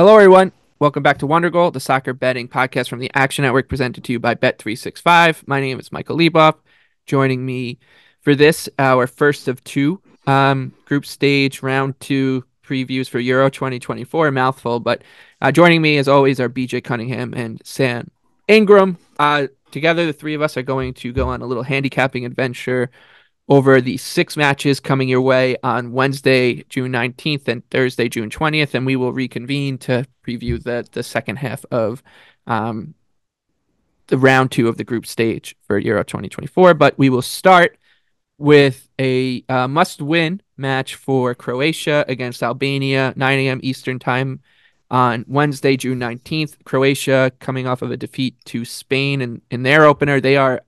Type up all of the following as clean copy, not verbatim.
Hello, everyone. Welcome back to Wondergoal, the soccer betting podcast from the Action Network, presented to you by Bet365. My name is Michael Leboff. Joining me for this, our first of two group stage round two previews for Euro 2024. A mouthful, but joining me, as always, are BJ Cunningham and Sam Ingram. Together, the three of us are going to go on a little handicapping adventure over the 6 matches coming your way on Wednesday, June 19th and Thursday, June 20th, and we will reconvene to preview the second half of the round 2 of the group stage for Euro 2024. But we will start with a must-win match for Croatia against Albania, 9 a.m. Eastern Time on Wednesday, June 19th. Croatia coming off of a defeat to Spain in their opener. They are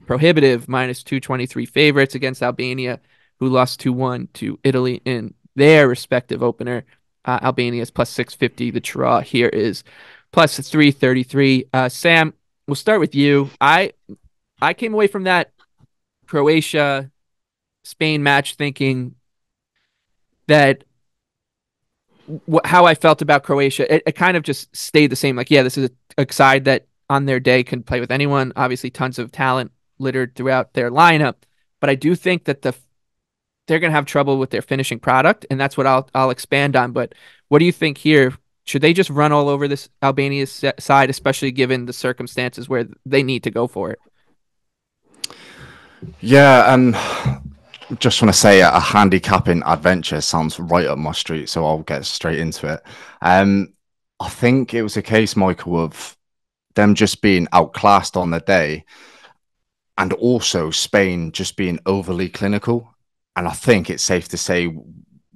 prohibitive -223 favorites against Albania, who lost 2-1 to Italy in their respective opener. Albania is +650. The draw here is +333. Sam, we'll start with you. I came away from that Croatia Spain match thinking that how I felt about Croatia, it kind of just stayed the same. Like, yeah, this is a side that on their day can play with anyone. Obviously, tons of talent littered throughout their lineup, but I do think that they're going to have trouble with their finishing product, and that's what I'll expand on. But what do you think here? Should they just run all over this Albania side, especially given the circumstances where they need to go for it? Yeah, just want to say a handicapping adventure sounds right up my street, so I'll get straight into it. I think it was a case, Michael, of them just being outclassed on the day, and also Spain just being overly clinical. And I think it's safe to say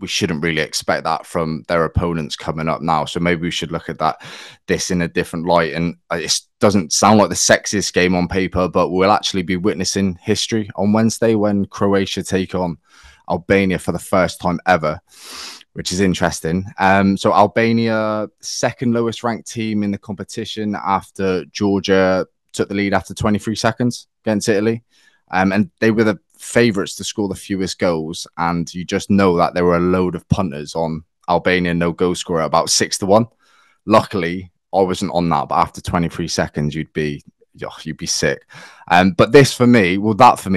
we shouldn't really expect that from their opponents coming up now. So maybe we should look at this in a different light. And it doesn't sound like the sexiest game on paper, but we'll actually be witnessing history on Wednesday when Croatia take on Albania for the first time ever, which is interesting. So Albania, second lowest ranked team in the competition after Georgia took the lead after 23 seconds against Italy. And they were the favourites to score the fewest goals. And you just know that there were a load of punters on Albania no goal scorer, about 6-1. Luckily, I wasn't on that, but after 23 seconds, you'd be sick. But that for me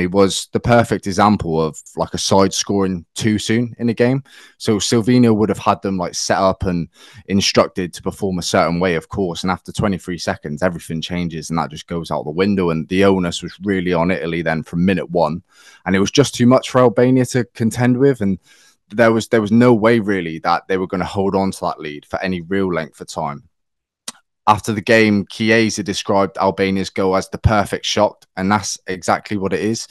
was the perfect example of like a side scoring too soon in a game. So Slovenia would have had them like set up and instructed to perform a certain way, of course. And after 23 seconds, everything changes and that just goes out the window. And the onus was really on Italy then from minute 1. And it was just too much for Albania to contend with. And there was no way really that they were going to hold on to that lead for any real length of time. After the game, Chiesa described Albania's goal as the perfect shot, and that's exactly what it is.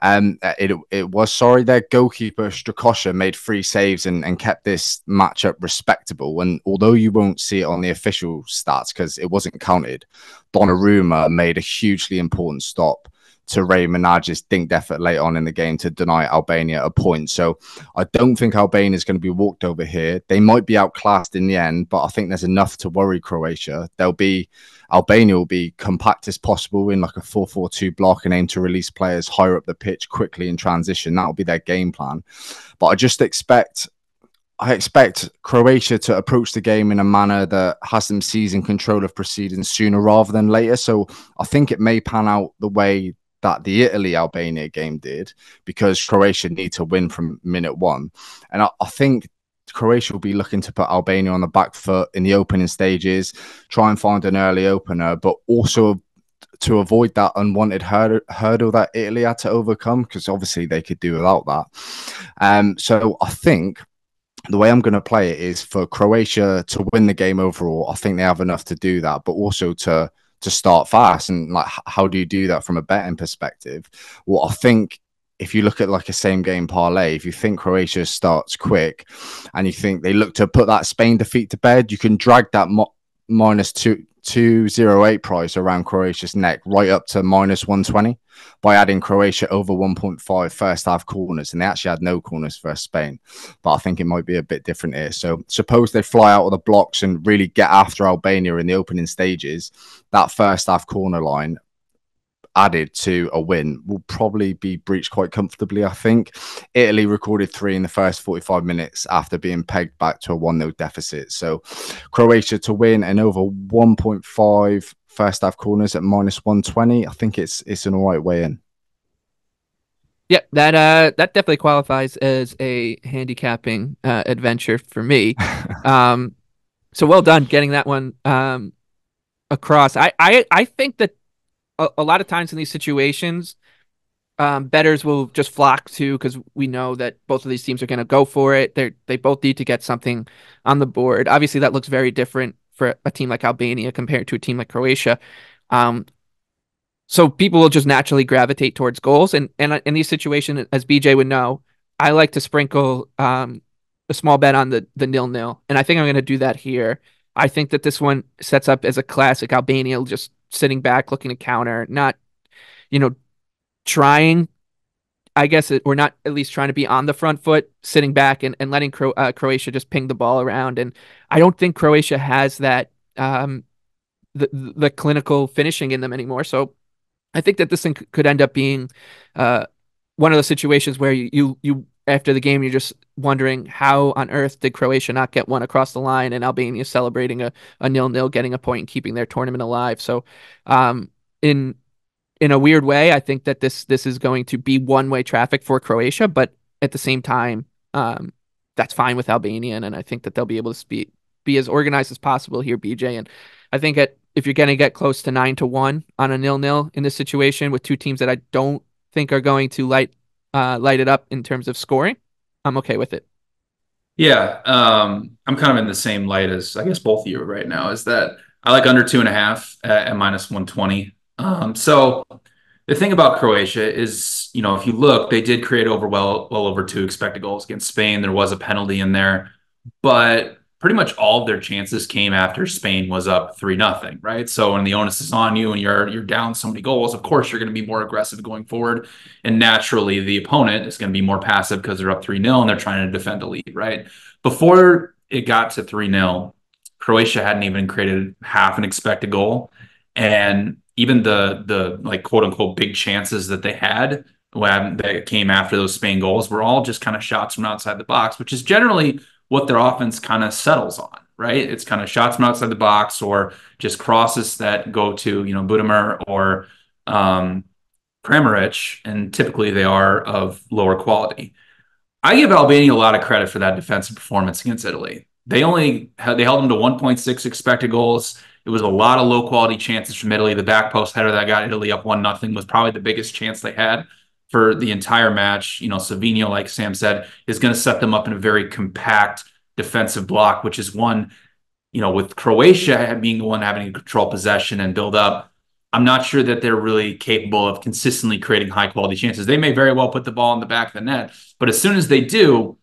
It was, their goalkeeper, Strakosha, made 3 saves and kept this matchup respectable. And although you won't see it on the official stats because it wasn't counted, Donnarumma made a hugely important stop to Ray Minaj's dinked effort late on in the game to deny Albania a point. So I don't think Albania is going to be walked over here. They might be outclassed in the end, but I think there's enough to worry Croatia. Albania will be compact as possible in like a 4-4-2 block and aim to release players higher up the pitch quickly in transition. That'll be their game plan. But I expect Croatia to approach the game in a manner that has them seizing control of proceedings sooner rather than later. So I think it may pan out the way that the Italy-Albania game did, because Croatia need to win from minute 1. And I think Croatia will be looking to put Albania on the back foot in the opening stages, try and find an early opener, but also to avoid that unwanted hurdle that Italy had to overcome, because obviously they could do without that. So I think the way I'm going to play it is for Croatia to win the game overall. I think they have enough to do that, but also to start fast. And like, how do you do that from a betting perspective? Well, I think if you look at like a same game parlay, if you think Croatia starts quick and you think they look to put that Spain defeat to bed, you can drag that -208 price around Croatia's neck right up to -120 by adding Croatia over 1.5 first half corners. And they actually had no corners versus Spain, but I think it might be a bit different here. So suppose they fly out of the blocks and really get after Albania in the opening stages. That first half corner line added to a win will probably be breached quite comfortably, I think. Italy recorded 3 in the first 45 minutes after being pegged back to a 1-0 deficit. So Croatia to win and over 1.5 first half corners at -120. I think it's an all right way in. Yeah, that definitely qualifies as a handicapping adventure for me. Um, so well done getting that one across. I think that a lot of times in these situations, bettors will just flock to, because we know that both of these teams are going to go for it. They both need to get something on the board. Obviously, that looks very different for a team like Albania compared to a team like Croatia. So people will just naturally gravitate towards goals. And in these situations, as BJ would know, I like to sprinkle a small bet on the 0-0. And I think I'm going to do that here. I think that this one sets up as a classic Albania, just sitting back, looking to counter, not, you know, trying, I guess, or not at least trying to be on the front foot, sitting back and letting Croatia just ping the ball around. And I don't think Croatia has that, the clinical finishing in them anymore. So I think that this thing could end up being one of those situations where you after the game, you're just wondering how on earth did Croatia not get one across the line, and Albania celebrating a 0-0, getting a point and keeping their tournament alive. So in a weird way, I think that this is going to be one-way traffic for Croatia, but at the same time, that's fine with Albania, and I think that they'll be able to be as organized as possible here, BJ. And I think if you're going to get close to 9-1 on a 0-0 in this situation with two teams that I don't think are going to light it up in terms of scoring, I'm okay with it. Yeah, I'm kind of in the same light as I guess both of you right now. Is that I like under 2.5 at -120. So the thing about Croatia is, if you look, they did create well over 2 expected goals against Spain. There was a penalty in there, but pretty much all of their chances came after Spain was up 3-0, right? So when the onus is on you and you're down so many goals, of course you're going to be more aggressive going forward, and naturally the opponent is going to be more passive because they're up 3-0 and they're trying to defend a lead, right? Before it got to 3-0, Croatia hadn't even created half an expected goal, and even the like quote unquote big chances that they had that came after those Spain goals were all just kind of shots from outside the box, which is generally what their offense kind of settles on, right? It's kind of shots from outside the box or just crosses that go to, Budimir or Kramaric, and typically they are of lower quality. I give Albania a lot of credit for that defensive performance against Italy. They held them to 1.6 expected goals. It was a lot of low quality chances from Italy. The back post header that got Italy up 1-0 was probably the biggest chance they had for the entire match. Savinho, like Sam said, is going to set them up in a very compact defensive block, which is one, with Croatia being the one having to control possession and build up. I'm not sure that they're really capable of consistently creating high quality chances. They may very well put the ball in the back of the net, but as soon as they do,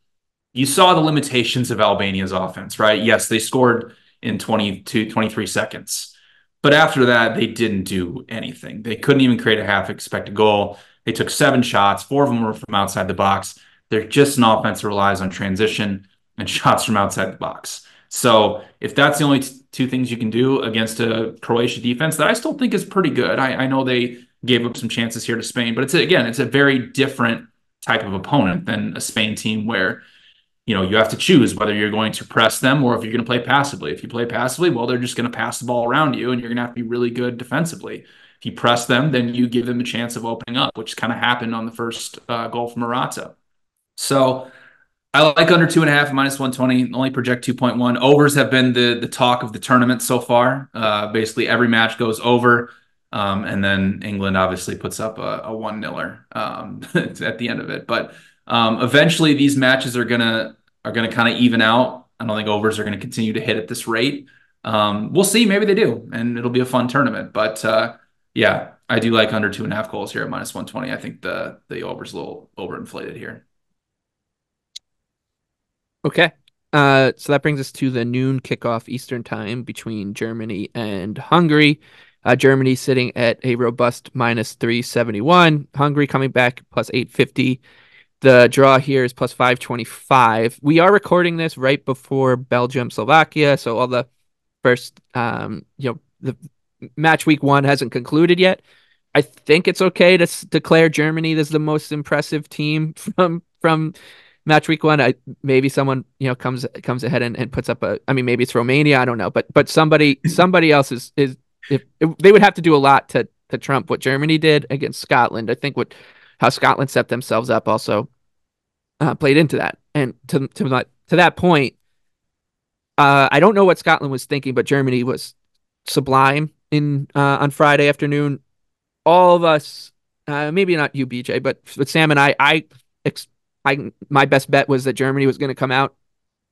you saw the limitations of Albania's offense, right? Yes, they scored in 23 seconds. But after that, they didn't do anything. They couldn't even create a half expected goal. They took 7 shots. 4 of them were from outside the box. They're just an offense that relies on transition and shots from outside the box. So if that's the only 2 things you can do against a Croatia defense that I still think is pretty good. I know they gave up some chances here to Spain, but it's a very different type of opponent than a Spain team where you have to choose whether you're going to press them or if you're going to play passively. If you play passively, well, they're just going to pass the ball around you, and you're going to have to be really good defensively. If you press them, then you give them a chance of opening up, which kind of happened on the first goal from Morata. So I like under 2.5 -120. Only project 2.1. Overs have been the talk of the tournament so far. Basically, every match goes over, and then England obviously puts up a 1-0 at the end of it. But eventually, these matches are gonna kind of even out. I don't think overs are going to continue to hit at this rate. We'll see. Maybe they do, and it'll be a fun tournament. But yeah, I do like under 2.5 goals here at -120. I think the over's a little overinflated here. Okay. So that brings us to the noon kickoff Eastern time between Germany and Hungary. Germany sitting at a robust -371. Hungary coming back +850. The draw here is +525. We are recording this right before Belgium, Slovakia, so all the first, the match week 1 hasn't concluded yet. I think it's okay to declare Germany as the most impressive team from match week 1. Maybe someone comes ahead and puts up I mean, maybe it's Romania, I don't know, but somebody else is if they would have to do a lot to trump what Germany did against Scotland. I think how Scotland set themselves up also played into that. And to that point, I don't know what Scotland was thinking, but Germany was sublime on Friday afternoon. All of us, maybe not you, BJ, but with Sam and I my best bet was that Germany was going to come out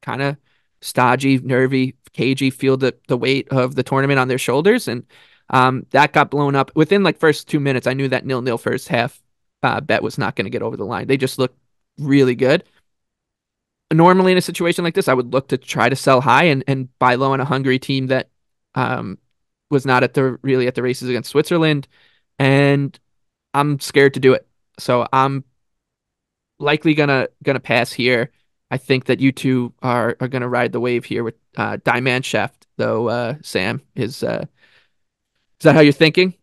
kind of stodgy, nervy, cagey, feel the weight of the tournament on their shoulders, and that got blown up within like first 2 minutes. I knew that 0-0 first half bet was not going to get over the line. They just looked really good. Normally in a situation like this, I would look to try to sell high and buy low on a Hungary team that was not really at the races against Switzerland, and I'm scared to do it. So I'm likely gonna pass here. I think that you two are gonna ride the wave here with Die Mannschaft, though. Sam, is that how you're thinking?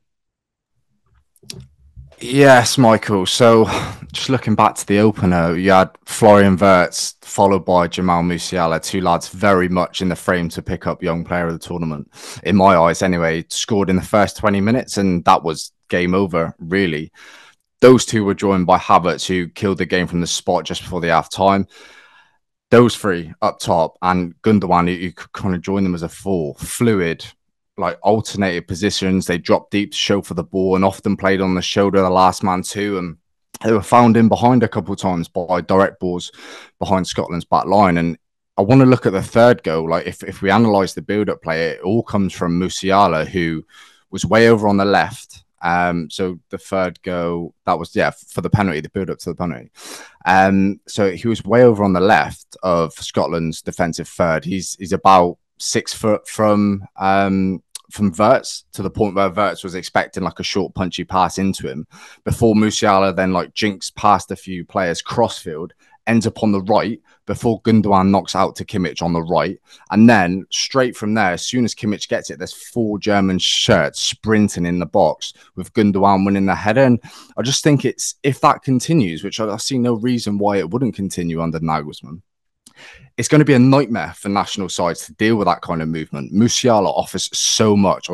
Yes, Michael. So just looking back to the opener, you had Florian Wirtz followed by Jamal Musiala, two lads very much in the frame to pick up young player of the tournament. In my eyes, anyway, scored in the first 20 minutes, and that was game over, really. Those two were joined by Havertz, who killed the game from the spot just before the half time. Those three up top, and Gundogan, you could kind of join them as a four. Fluid, like alternated positions. They dropped deep to show for the ball and often played on the shoulder of the last man too. And they were found in behind a couple of times by direct balls behind Scotland's back line. And I want to look at the third goal. Like if we analyse the build-up play, it all comes from Musiala, who was way over on the left. So the third goal, that was, for the penalty, the build-up to the penalty. So he was way over on the left of Scotland's defensive third. He's about 6 foot from Wirtz, to the point where Wirtz was expecting like a short punchy pass into him before Musiala then like jinks past a few players crossfield, ends up on the right before Gundogan knocks out to Kimmich on the right. And then straight from there, as soon as Kimmich gets it, there's 4 German shirts sprinting in the box with Gundogan winning the header. And I just think if that continues, which I see no reason why it wouldn't continue under Nagelsmann, it's going to be a nightmare for national sides to deal with that kind of movement. Musiala offers so much.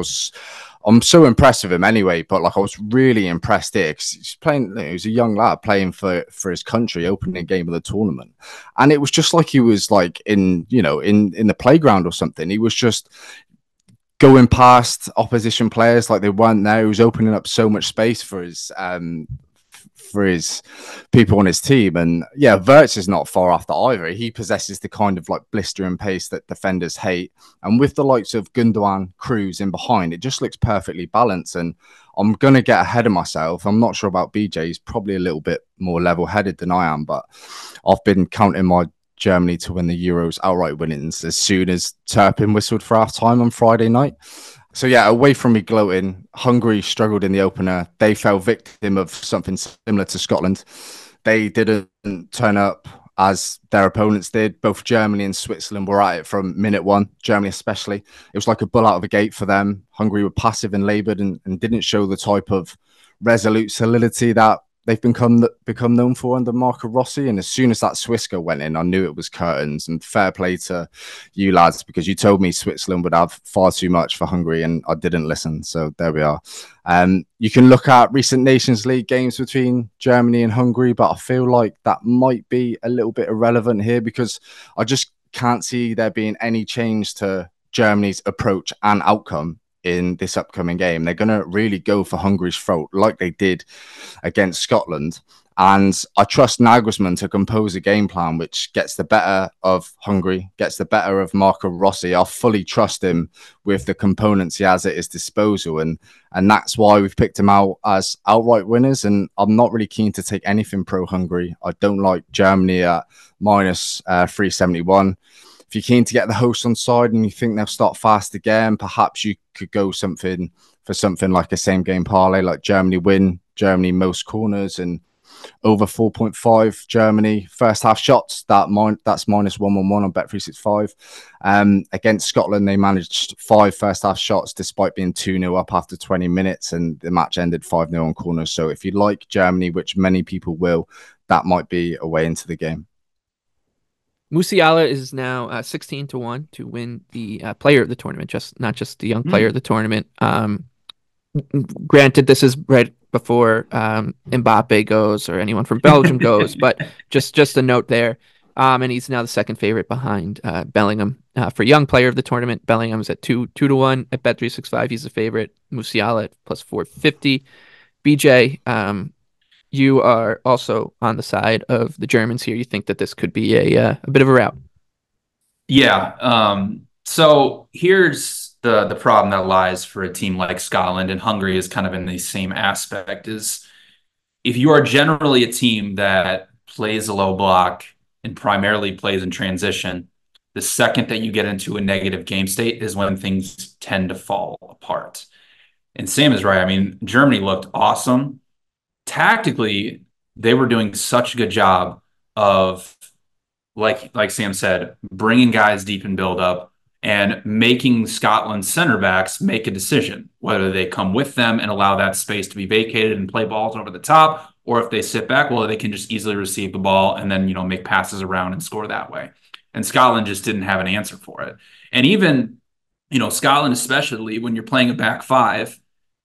I'm so impressed with him anyway, but like I was really impressed here because he's playing. He was a young lad playing for his country, opening game of the tournament, and it was just like he was like in the playground or something. He was just going past opposition players like they weren't there. He was opening up so much space for his people on his team. And yeah, Wirtz is not far after either. He possesses the kind of like blistering pace that defenders hate. And with the likes of Gundogan, Cruz in behind, it just looks perfectly balanced. And I'm going to get ahead of myself. I'm not sure about BJ. He's probably a little bit more level-headed than I am, but I've been counting my Germany to win the Euros outright winnings as soon as Turpin whistled for half-time on Friday night. So yeah, away from me gloating, Hungary struggled in the opener. They fell victim of something similar to Scotland. They didn't turn up as their opponents did. Both Germany and Switzerland were at it from minute one, Germany especially. It was like a bull out of a gate for them. Hungary were passive and laboured and didn't show the type of resolute solidity that they've become known for under Marco Rossi. And as soon as that Swiss goal went in, I knew it was curtains. And fair play to you lads, because you told me Switzerland would have far too much for Hungary and I didn't listen. So there we are. You can look at recent Nations League games between Germany and Hungary, but I feel like that might be a little bit irrelevant here because I just can't see there being any change to Germany's approach and outcome in this upcoming game. They're going to really go for Hungary's throat like they did against Scotland. And I trust Nagelsmann to compose a game plan which gets the better of Hungary, gets the better of Marco Rossi. I fully trust him with the components he has at his disposal. And that's why we've picked him out as outright winners. And I'm not really keen to take anything pro-Hungary. I don't like Germany at minus 371. If you're keen to get the host on side and you think they'll start fast again, perhaps you could go something like a same game parlay, like Germany win, Germany most corners, and over 4.5 Germany first half shots. That's -111 on Bet365. Against Scotland, they managed 5 first half shots despite being 2-0 up after 20 minutes, and the match ended 5-0 on corners. So if you like Germany, which many people will, that might be a way into the game. Musiala is now 16-1 to win the player of the tournament, not just the young player of the tournament. Granted, this is right before Mbappe goes or anyone from Belgium goes, but just a note there. And he's now the second favorite behind Bellingham for young player of the tournament. Bellingham's at 2-1 at Bet365. He's the favorite. Musiala at +450. BJ, you are also on the side of the Germans here. You think that this could be a bit of a rout? Yeah. So here's the problem that lies for a team like Scotland, and Hungary is kind of in the same aspect, is if you are generally a team that plays a low block and primarily plays in transition, the second that you get into a negative game state is when things tend to fall apart. And Sam is right. I mean, Germany looked awesome. Tactically, they were doing such a good job of, like Sam said, bringing guys deep in build up and making Scotland's center backs make a decision, whether they come with them and allow that space to be vacated and play balls over the top, or if they sit back, well, they can just easily receive the ball and then, make passes around and score that way. And Scotland just didn't have an answer for it. And even, Scotland, especially when you're playing a back five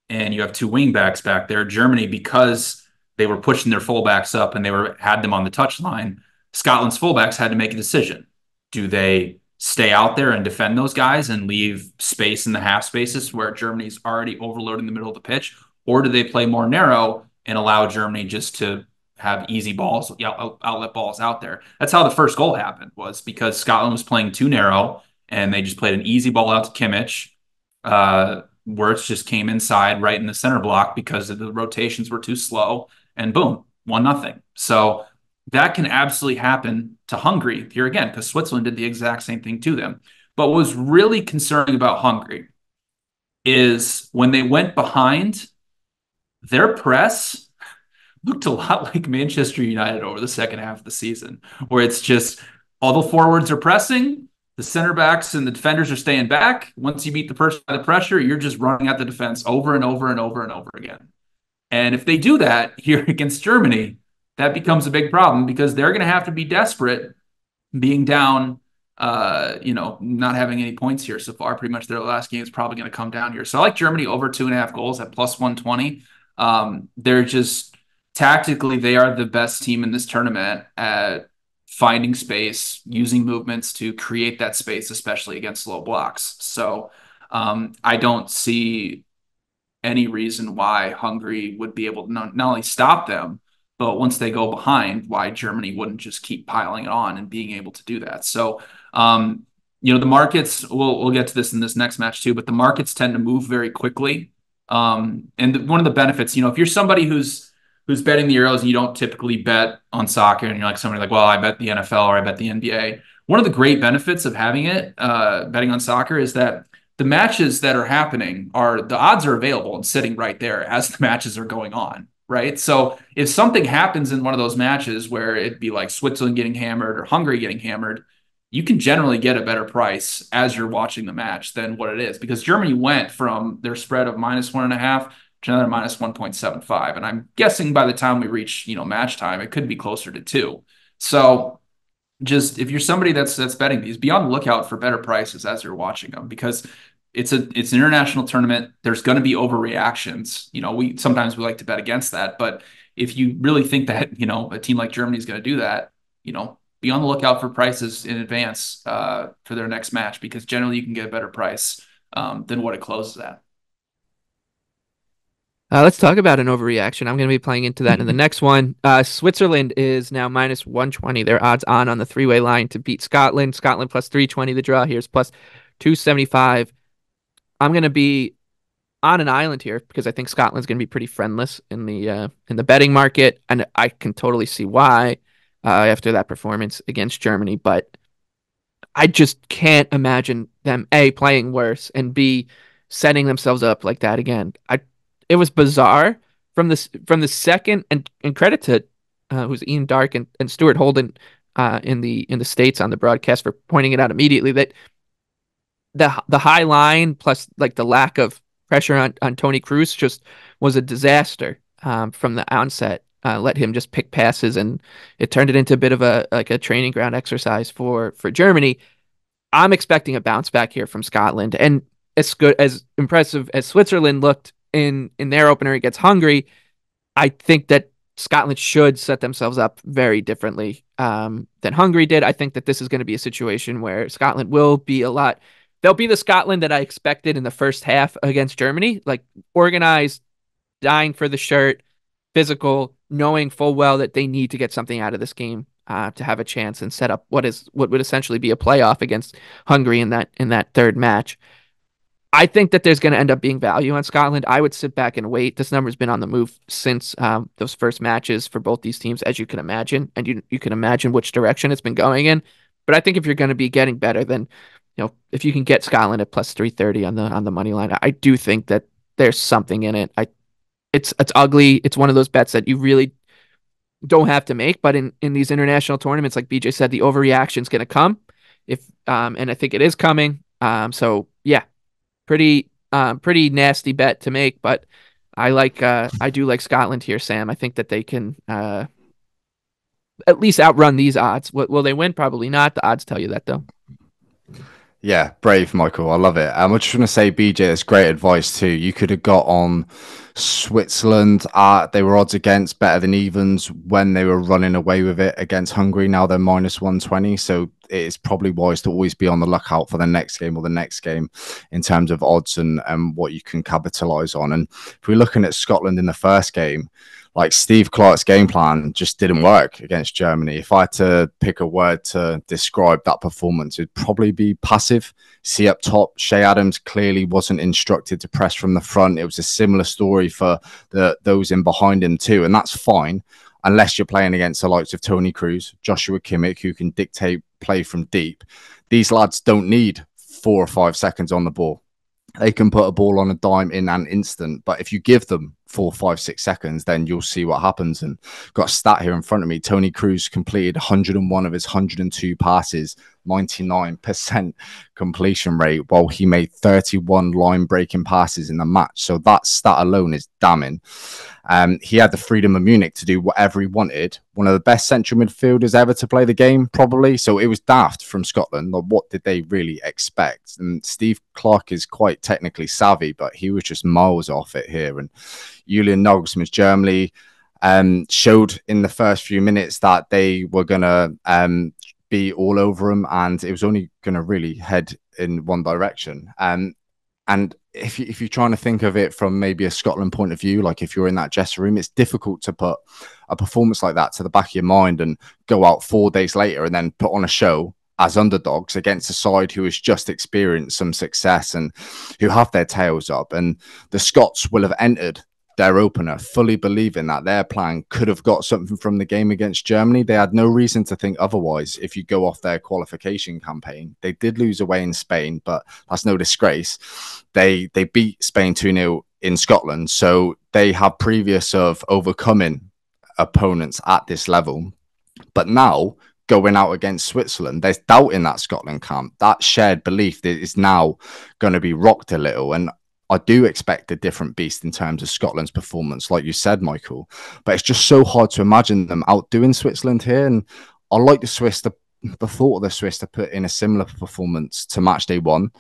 and you have 2 wing backs back there, Germany, because they were pushing their fullbacks up and had them on the touchline, Scotland's fullbacks had to make a decision. Do they stay out there and defend those guys and leave space in the half spaces where Germany's already overloading the middle of the pitch? Or do they play more narrow and allow Germany just to have easy balls, outlet balls out there? That's how the first goal happened, was because Scotland was playing too narrow and they just played an easy ball out to Kimmich. Wirtz just came inside right in the center block because the rotations were too slow, and boom, 1-0. So that can absolutely happen to Hungary here again, because Switzerland did the exact same thing to them. But what was really concerning about Hungary is when they went behind, their press looked a lot like Manchester United over the second half of the season, where it's just all the forwards are pressing, the center backs and the defenders are staying back. Once you beat the person by the pressure, you're just running at the defense over and over and over and over again. And if they do that here against Germany, that becomes a big problem, because they're going to have to be desperate, being down, not having any points here so far. Pretty much their last game is probably going to come down here. So I like Germany over 2.5 goals at +120. They're just, tactically, they are the best team in this tournament at finding space, using movements to create that space, especially against low blocks. So I don't see any reason why Hungary would be able to not only stop them, but once they go behind, why Germany wouldn't just keep piling it on and being able to do that. So, the markets, we'll get to this in this next match too, but the markets tend to move very quickly. And one of the benefits, if you're somebody who's betting the Euros and you don't typically bet on soccer, and you're like somebody like, well, I bet the NFL or I bet the NBA. One of the great benefits of having it, betting on soccer, is that the matches that are happening the odds are available and sitting right there as the matches are going on, right? So if something happens in one of those matches where it'd be like Switzerland getting hammered or Hungary getting hammered, you can generally get a better price as you're watching the match than what it is, because Germany went from their spread of -1.5 to another -1.75. And I'm guessing by the time we reach, match time, it could be closer to 2. So just, if you're somebody that's betting these, be on the lookout for better prices as you're watching them, because it's an international tournament. There's going to be overreactions. We like to bet against that, but if you really think that, a team like Germany is going to do that, be on the lookout for prices in advance for their next match, because generally you can get a better price than what it closes at. Let's talk about an overreaction. I'm going to be playing into that in the next one. Switzerland is now -120. Their odds on the 3-way line to beat Scotland. Scotland +320. The draw here is +275. I'm going to be on an island here because I think Scotland's going to be pretty friendless in the betting market, and I can totally see why after that performance against Germany. But I just can't imagine them A, playing worse, and B, setting themselves up like that again. It was bizarre from the second, and credit to who's Ian Dark and Stuart Holden in the States on the broadcast for pointing it out immediately, that the high line plus like the lack of pressure on Tony Cruz just was a disaster from the onset. Let him just pick passes, and it turned it into a bit of a training ground exercise for Germany. I'm expecting a bounce back here from Scotland, and as impressive as Switzerland looked in their opener against Hungary, I think that Scotland should set themselves up very differently than Hungary did. I think that this is going to be a situation where Scotland will be they'll be the Scotland that I expected in the first half against Germany, like organized, dying for the shirt, physical, knowing full well that they need to get something out of this game to have a chance and set up what would essentially be a playoff against Hungary in that third match. I think that there's going to end up being value on Scotland. I would sit back and wait. This number's been on the move since those first matches for both these teams, as you can imagine, and you can imagine which direction it's been going in. But I think if you're going to be getting better, then if you can get Scotland at plus 330 on the money line, I do think that there's something in it. It's ugly. It's one of those bets that you really don't have to make. But in these international tournaments, like BJ said, the overreaction is going to come. And I think it is coming. So yeah. Pretty nasty bet to make, but I do like Scotland here, Sam. I think that they can at least outrun these odds. Will they win? Probably not. The odds tell you that, though. Yeah, brave, Michael. I love it. I just want to say, BJ, it's great advice too. You could have got on Switzerland. They were odds against better than evens when they were running away with it against Hungary. Now they're minus 120. So it's probably wise to always be on the lookout for the next game or the next game in terms of odds and what you can capitalize on. And if we're looking at Scotland in the first game, like Steve Clarke's game plan just didn't work against Germany. If I had to pick a word to describe that performance, it'd probably be passive. See up top, Shea Adams clearly wasn't instructed to press from the front. It was a similar story for those in behind him too, and that's fine unless you're playing against the likes of Tony Cruz, Joshua Kimmich, who can dictate play from deep. These lads don't need 4 or 5 seconds on the ball. They can put a ball on a dime in an instant, but if you give them 4, 5, 6 seconds, then you'll see what happens. And got a stat here in front of me. Tony Cruz completed 101 of his 102 passes, 99% completion rate, while he made 31 line-breaking passes in the match. So that stat alone is damning. He had the freedom of Munich to do whatever he wanted. One of the best central midfielders ever to play the game, probably. So it was daft from Scotland. Like, what did they really expect? And Steve Clarke is quite technically savvy, but he was just miles off it here. And Julian Nagelsmann's Germany showed in the first few minutes that they were going to be all over him, and it was only going to really head in one direction. And if you're trying to think of it from maybe a Scotland point of view, like if you're in that dressing room, it's difficult to put a performance like that to the back of your mind and go out 4 days later and then put on a show as underdogs against a side who has just experienced some success and who have their tails up. And the Scots will have entered their opener fully believing that their plan could have got something from the game against Germany. They had no reason to think otherwise if you go off their qualification campaign. They did lose away in Spain, but that's no disgrace. They beat Spain 2-0 in Scotland, so they have previous of overcoming opponents at this level. But now, going out against Switzerland, there's doubt in that Scotland camp. That shared belief is now going to be rocked a little, and I do expect a different beast in terms of Scotland's performance, like you said, Michael. But it's just so hard to imagine them outdoing Switzerland here. And I like the thought of the Swiss to put in a similar performance to match day one.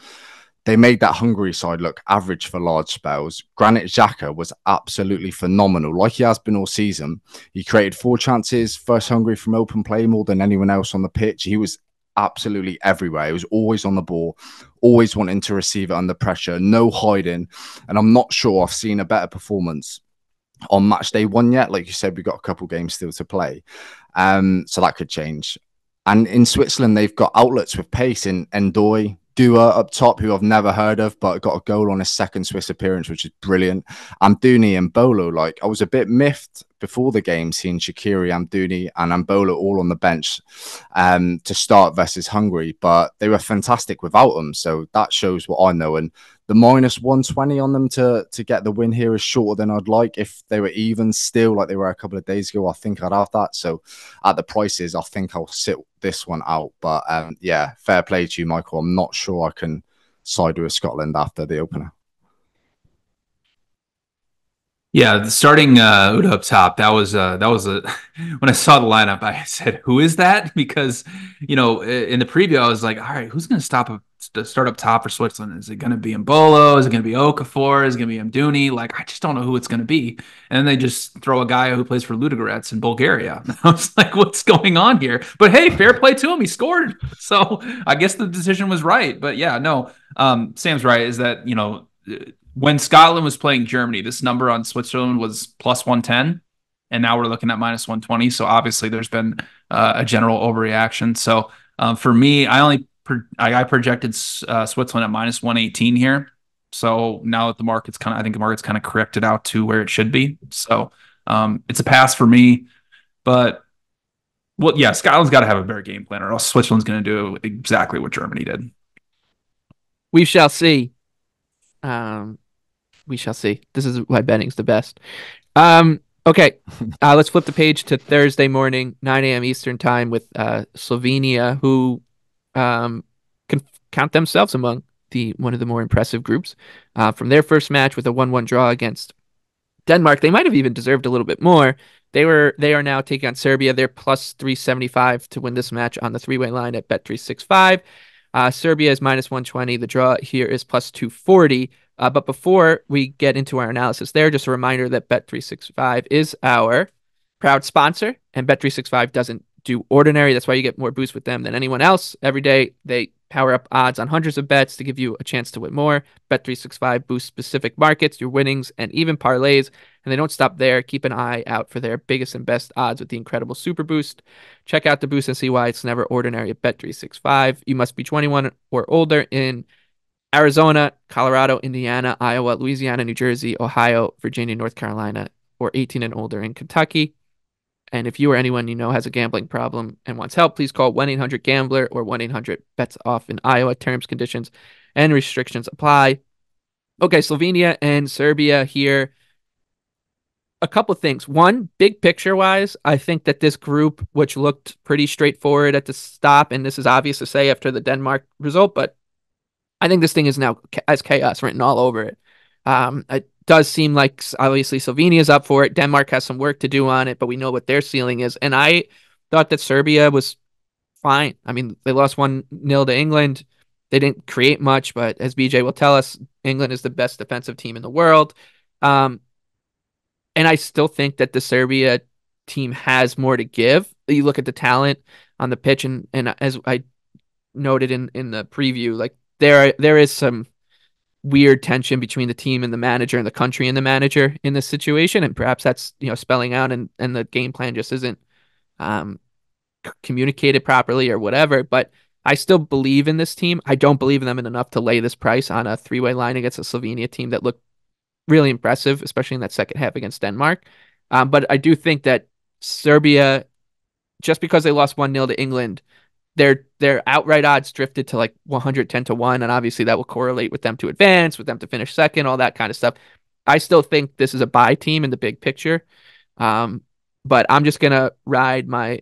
They made that Hungary side look average for large spells. Granit Xhaka was absolutely phenomenal, like he has been all season. He created 4 chances, first Hungary from open play, more than anyone else on the pitch. He was absolutely everywhere. He was always on the ball, always wanting to receive it under pressure, no hiding. And I'm not sure I've seen a better performance on match day one yet. Like you said, we've got a couple games still to play. So that could change. And in Switzerland, they've got outlets with pace in Ndoye, Dua up top, who I've never heard of, but got a goal on his second Swiss appearance, which is brilliant. Amdouni and Bolo, like I was a bit miffed before the game, seeing Shaqiri, Amdouni, and Ambola all on the bench to start versus Hungary, but they were fantastic without them. So that shows what I know. And the -120 on them to get the win here is shorter than I'd like. If they were even still like they were a couple of days ago, I think I'd have that. So at the prices, I think I'll sit this one out. But yeah, fair play to you, Michael. I'm not sure I can side with Scotland after the opener. Yeah, starting Udo up top, that was a when I saw the lineup, I said, "Who is that?" Because in the preview, I was like, "All right, who's going to start up top for Switzerland? Is it going to be Mbolo? Is it going to be Okafor? Is it going to be Amdouni? Like, I just don't know who it's going to be." And then they just throw a guy who plays for Ludogorets in Bulgaria. I was like, "What's going on here?" But hey, fair play to him; he scored, so I guess the decision was right. But yeah, no, Sam's right. Is that when Scotland was playing Germany, this number on Switzerland was +110, and now we're looking at -120. So obviously, there's been a general overreaction. So for me, I projected Switzerland at -118 here. So now that I think the market's kind of corrected out to where it should be. So it's a pass for me. But well, yeah, Scotland's got to have a better game plan, or else Switzerland's going to do exactly what Germany did. We shall see. We shall see. This is why betting's the best. Okay, let's flip the page to Thursday morning, 9 a.m. Eastern time with Slovenia, who can count themselves among one of the more impressive groups from their first match with a 1-1 draw against Denmark. They might have even deserved a little bit more. They are now taking on Serbia. They're +375 to win this match on the three-way line at Bet365. Serbia is -120. The draw here is +240. But before we get into our analysis there, just a reminder that Bet365 is our proud sponsor, and Bet365 doesn't do ordinary. That's why you get more boosts with them than anyone else. Every day, they power up odds on hundreds of bets to give you a chance to win more. Bet365 boosts specific markets, your winnings, and even parlays. And they don't stop there. Keep an eye out for their biggest and best odds with the incredible Super Boost. Check out the boost and see why it's never ordinary at Bet365. You must be 21 or older in Arizona, Colorado, Indiana, Iowa, Louisiana, New Jersey, Ohio, Virginia, North Carolina, or 18 and older in Kentucky. And if you or anyone you know has a gambling problem and wants help, please call 1-800-GAMBLER or 1-800-BETS-OFF in Iowa. Terms, conditions, and restrictions apply. Okay, Slovenia and Serbia here. A couple of things. One, big picture-wise, I think that this group, which looked pretty straightforward at the stop, and this is obvious to say after the Denmark result, but I think this thing is now as chaos written all over it. It does seem like obviously Slovenia's up for it. Denmark has some work to do on it, but we know what their ceiling is. And I thought that Serbia was fine. I mean, they lost 1-0 to England. They didn't create much, but as BJ will tell us, England is the best defensive team in the world. And I still think that the Serbia team has more to give. You look at the talent on the pitch, and as I noted in the preview, like there is some weird tension between the team and the manager and the country and the manager in this situation, and perhaps that's spelling out and the game plan just isn't communicated properly or whatever. But I still believe in this team. I don't believe in them enough to lay this price on a three-way line against a Slovenia team that looked really impressive, especially in that second half against Denmark. But I do think that Serbia, just because they lost 1-0 to England, their outright odds drifted to like 110-1, and obviously that will correlate with them to advance, with them to finish second, all that kind of stuff. I still think this is a buy team in the big picture, but I'm just gonna ride my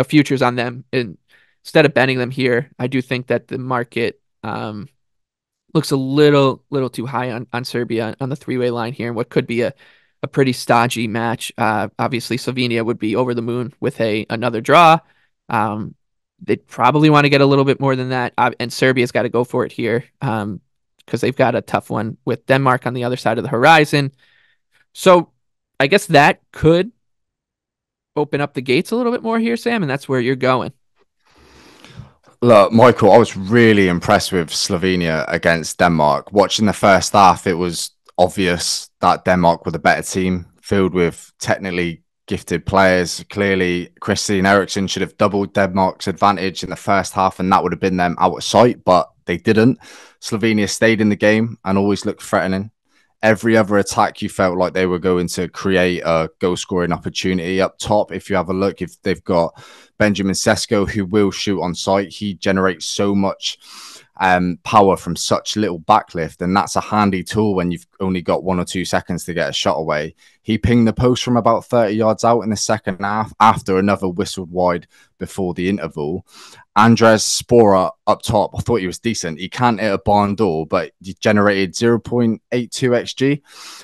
futures on them instead of betting them here. I do think that the market looks a little too high on Serbia on the three-way line here, and what could be a pretty stodgy match. Obviously, Slovenia would be over the moon with another draw. They'd probably want to get a little bit more than that, and Serbia's got to go for it here because they've got a tough one with Denmark on the other side of the horizon. So I guess that could open up the gates a little bit more here, Sam, and that's where you're going. Look, Michael, I was really impressed with Slovenia against Denmark. Watching the first half, it was obvious that Denmark were the better team, filled with technically gifted players. Clearly, Christian Eriksen should have doubled Denmark's advantage in the first half, and that would have been them out of sight, but they didn't. Slovenia stayed in the game and always looked threatening. every other attack, you felt like they were going to create a goal scoring opportunity up top. If you have a look, if they've got Benjamin Sesko, who will shoot on sight, he generates so much power from such little backlift, and that's a handy tool when you've only got 1 or 2 seconds to get a shot away. He pinged the post from about 30 yards out in the second half after another whistled wide before the interval. Andres Spora up top, I thought he was decent. He can't hit a barn door, but he generated 0.82 xg,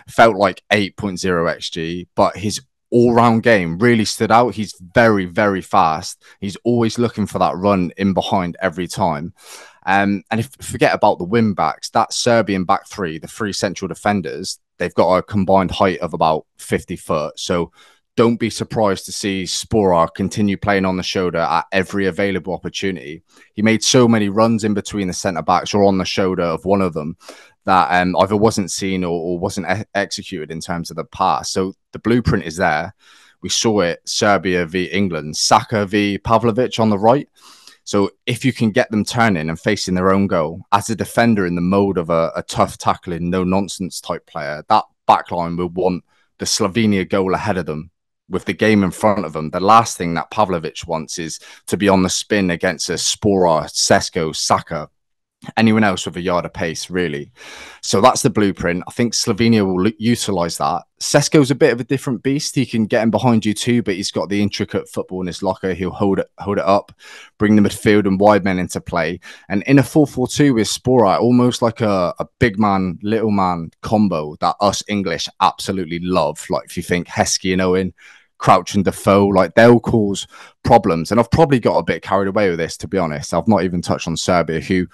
felt like 8.0 xg, but his all-round game really stood out. He's very, very fast. He's always looking for that run in behind every time. And if forget about the wing backs, that Serbian back three, the three central defenders, they've got a combined height of about 50 foot. So don't be surprised to see Spora continue playing on the shoulder at every available opportunity. He made so many runs in between the centre backs or on the shoulder of one of them that either wasn't seen or wasn't executed in terms of the pass. So the blueprint is there. We saw it, Serbia v England, Saka v Pavlovic on the right. So if you can get them turning and facing their own goal, as a defender in the mode of a tough tackling, no-nonsense type player, that backline will want the Slovenia goal ahead of them with the game in front of them. The last thing that Pavlovic wants is to be on the spin against a Spora, Sesko, Saka, anyone else with a yard of pace, really. So that's the blueprint. I think Slovenia will utilize that. Sesko's a bit of a different beast. He can get in behind you too, but he's got the intricate football in his locker. He'll hold it up, bring the midfield and wide men into play. And in a 4-4-2 with Spora, almost like a big man, little man combo that us English absolutely love. Like if you think Heskey and Owen, Crouch and Defoe, like they'll cause problems. And I've probably got a bit carried away with this, to be honest. I've not even touched on Serbia, who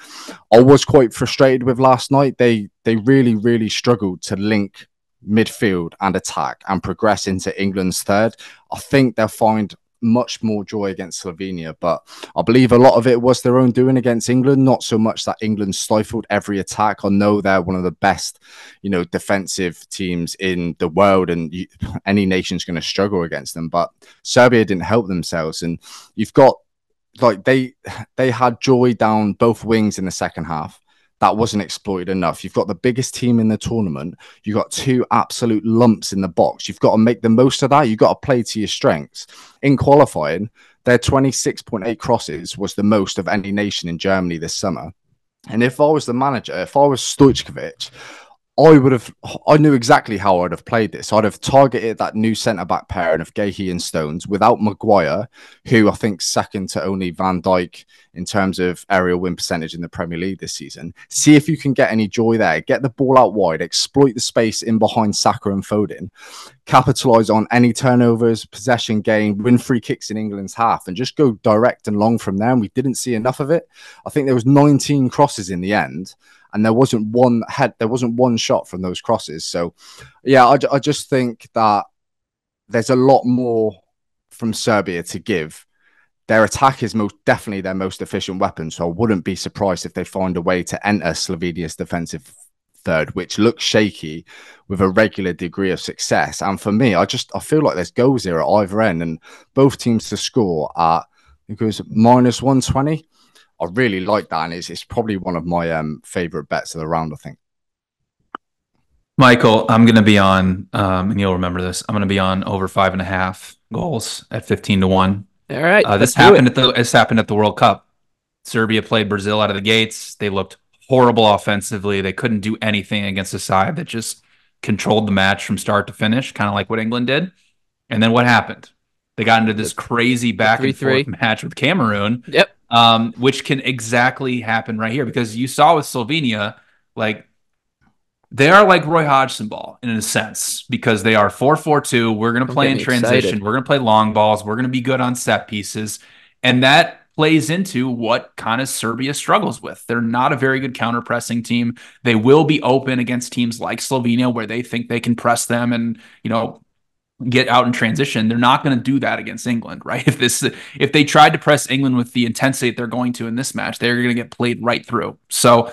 I was quite frustrated with last night. They really, really struggled to link midfield and attack and progress into England's third. I think they'll find much more joy against Slovenia, but I believe a lot of it was their own doing against England, not so much that England stifled every attack. I know they're one of the best, defensive teams in the world, and any nation's going to struggle against them, but Serbia didn't help themselves. And you've got they had joy down both wings in the second half. That wasn't exploited enough. You've got the biggest team in the tournament. You've got two absolute lumps in the box. You've got to make the most of that. You've got to play to your strengths. In qualifying, their 26.8 crosses was the most of any nation in Germany this summer. And if I was the manager, if I was Stojkovic, I knew exactly how I'd have played this. I'd have targeted that new centre-back pairing of Gahey and Stones without Maguire, who I think second to only Van Dijk in terms of aerial win percentage in the Premier League this season. See if you can get any joy there. Get the ball out wide, exploit the space in behind Saka and Foden, capitalise on any turnovers, possession gain, win free kicks in England's half, and just go direct and long from there. And we didn't see enough of it. I think there was 19 crosses in the end, and there wasn't one shot from those crosses. So, yeah, I just think that there's a lot more from Serbia to give. Their attack is most definitely their most efficient weapon, so I wouldn't be surprised if they find a way to enter Slovenia's defensive third, which looks shaky, with a regular degree of success. And for me, I feel like there's goals here at either end, and both teams to score at, I think it was -120. I really like that, and it's probably one of my favorite bets of the round, I think. Michael, I'm going to be on, and you'll remember this, I'm going to be on over 5.5 goals at 15-1. All right. This happened at the World Cup. Serbia played Brazil out of the gates. They looked horrible offensively. They couldn't do anything against a side that just controlled the match from start to finish, kind of like what England did. And then what happened? They got into this crazy back and forth match with Cameroon. Yep. Which can exactly happen right here, because you saw with Slovenia, like, they are like Roy Hodgson ball in a sense, because they are 4-4-2. We're going to play in transition. Excited. We're going to play long balls. We're going to be good on set pieces. And that plays into what kind of Serbia struggles with. They're not a very good counter-pressing team. They will be open against teams like Slovenia, where they think they can press them and, get out in transition. They're not going to do that against England, right? If they tried to press England with the intensity that they're going to in this match, they're going to get played right through. So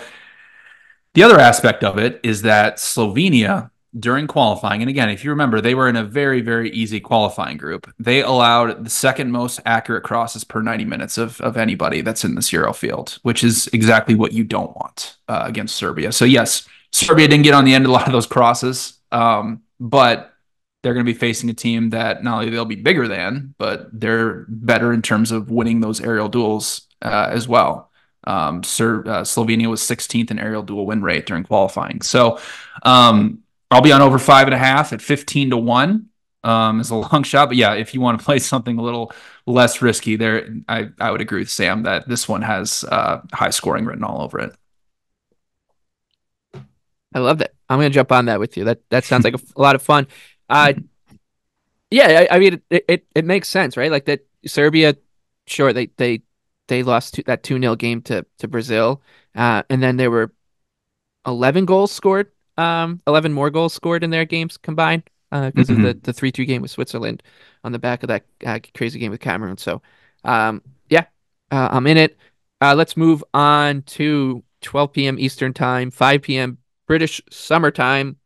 the other aspect of it is that Slovenia, during qualifying, and again, if you remember, they were in a very, very easy qualifying group. They allowed the second most accurate crosses per 90 minutes of anybody that's in this Euro field, which is exactly what you don't want against Serbia. So yes, Serbia didn't get on the end of a lot of those crosses, but they're going to be facing a team that not only they'll be bigger than, but they're better in terms of winning those aerial duels as well. Slovenia was 16th in aerial duel win rate during qualifying. So I'll be on over 5.5 at 15-1. Is a long shot, but yeah, if you want to play something a little less risky, there, I would agree with Sam that this one has high scoring written all over it. I love that. I'm gonna jump on that with you. That sounds like a lot of fun. Yeah, I mean it makes sense, right? Like that Serbia, sure they lost that 2-0 game to Brazil, and then there were 11 goals scored, 11 more goals scored in their games combined because of the 3-2 game with Switzerland on the back of that crazy game with Cameroon. So, yeah, I'm in it. Let's move on to 12 p.m. Eastern time, 5 p.m. British summer time,